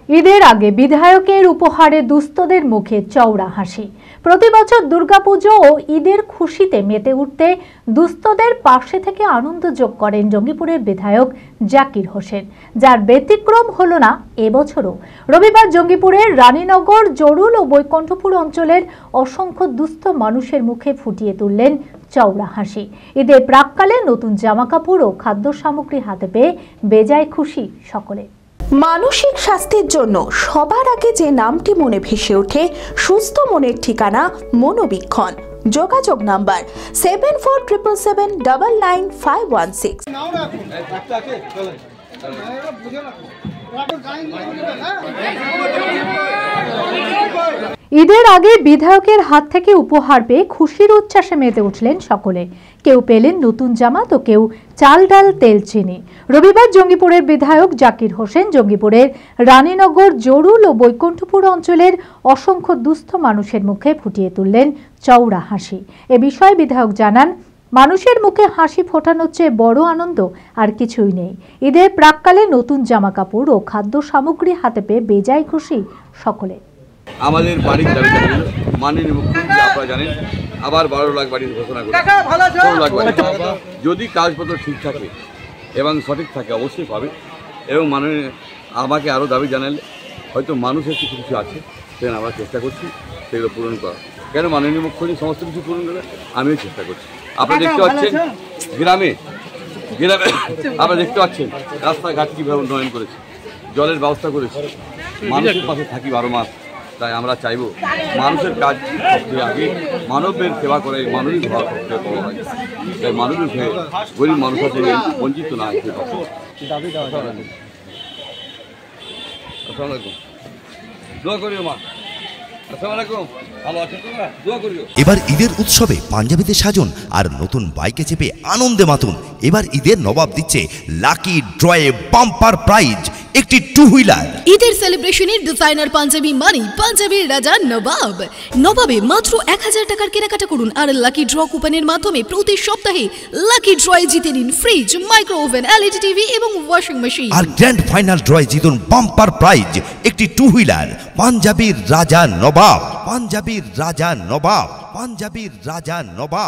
ঈদের আগে বিধায়কের উপহারে দুস্থদের মুখে চওড়া হাসি। প্রতি বছর দুর্গাপুজো ও ঈদের খুশিতে মেতে উঠতে দুস্থদের পাশে থেকে আনন্দ যোগ করেন জঙ্গিপুরের বিধায়ক জাকির হোসেন, যার ব্যতিক্রম হলো না এবছরও। রবিবার জঙ্গিপুরের রানীনগর, জরুল ও বৈকুণ্ঠপুর অঞ্চলের অসংখ্য দুস্থ মানুষের মুখে ফুটিয়ে তুললেন চওড়া হাসি। ঈদের প্রাক্কালে নতুন জামাকাপড় ও খাদ্য সামগ্রী হাতে পেয়ে বেজায় খুশি সকলে। মানসিক স্বাস্থ্যের জন্য সবার আগে যে নামটি মনে ভেসে ওঠে, সুস্থ মনের ঠিকানা মনোবীক্ষণ। যোগাযোগ নাম্বার 7477799516। ঈদের আগে বিধায়কের হাত থেকে উপহার পেয়ে খুশির উচ্ছ্বাসে মেতে উঠলেন সকলে। কেউ পেলেন নতুন জামা, তো কেউ চাল, ডাল, তেল, চিনি। রবিবার জঙ্গিপুরের বিধায়ক জাকির হোসেন জঙ্গিপুরের রানীনগর, জরুল ও বৈকুণ্ঠপুর অঞ্চলের অসংখ্য দুস্থ মানুষের মুখে ফুটিয়ে তুললেন চওড়া হাসি। এ বিষয়ে বিধায়ক জানান, মানুষের মুখে হাসি ফোটানোর চেয়ে বড় আনন্দ আর কিছুই নেই। ঈদের প্রাক্কালে নতুন জামা কাপড় ও খাদ্য সামগ্রী হাতে পেয়ে বেজায় খুশি সকলে। আমাদের বাড়ির দাবি মাননীয় মুখ্যমন্ত্রী আপনারা জানেন আবার 12 লাখ বাড়ির ঘোষণা করে 16 লাখ বাড়ি। যদি কাগজপত্র ঠিক থাকে এবং সঠিক থাকে অবশ্যই পাবে। এবং মাননীয় আমাকে আরও দাবি জানালে হয়তো মানুষের কিছু কিছু আছে, সেখানে আমরা চেষ্টা করছি সেগুলো পূরণ করা। কেন মাননীয় মুখ্যমন্ত্রী সমস্ত কিছু পূরণ করে, আমিও চেষ্টা করছি। আপনারা দেখতে পাচ্ছেন গ্রামে আপনারা দেখতে পাচ্ছেন রাস্তাঘাট কীভাবে উন্নয়ন করেছে, জলের ব্যবস্থা করেছে। মানুষের পাশে থাকি 12 মাস। তাই আমরা চাইব মানুষের কাজ সবচেয়ে আগে, মানবের সেবা করে মানবিক হওয়া সবচেয়ে বড় হয়। তাই মানবিক হয়ে গরিব মানুষ আছে বঞ্চিত না হয়। আসসালামু আলাইকুম, দোয়া করিও মা। এবার ঈদের উৎসবে পাঞ্জাবিতে সাজুন আর নতুন বাইকে চেপে আনন্দে মাতুন। এবার ঈদের নবাব দিচ্ছে লাকি ড্রয়ে বাম্পার প্রাইজ, একটি 2 হুইলার। ঈদের সেলিব্রেশনের ডিজাইনার পাঞ্জাবি মানি পাঞ্জাবির রাজা নবাব। নবাবে মাত্র 1000 টাকার কেনাকাটা করুন আর লাকি ড্র কুপনের মাধ্যমে প্রতি সপ্তাহে লাকি ড্রয়ে জিতে নিন fridge, micro oven, LED TV এবং ওয়াশিং মেশিন। আর গ্র্যান্ড ফাইনাল ড্রয়ে জিতুন বাম্পার প্রাইজ, একটি 2 হুইলার। পাঞ্জাবির রাজা নবাব, পাঞ্জাবির রাজা নবাব, পাঞ্জাবির রাজা নবাব।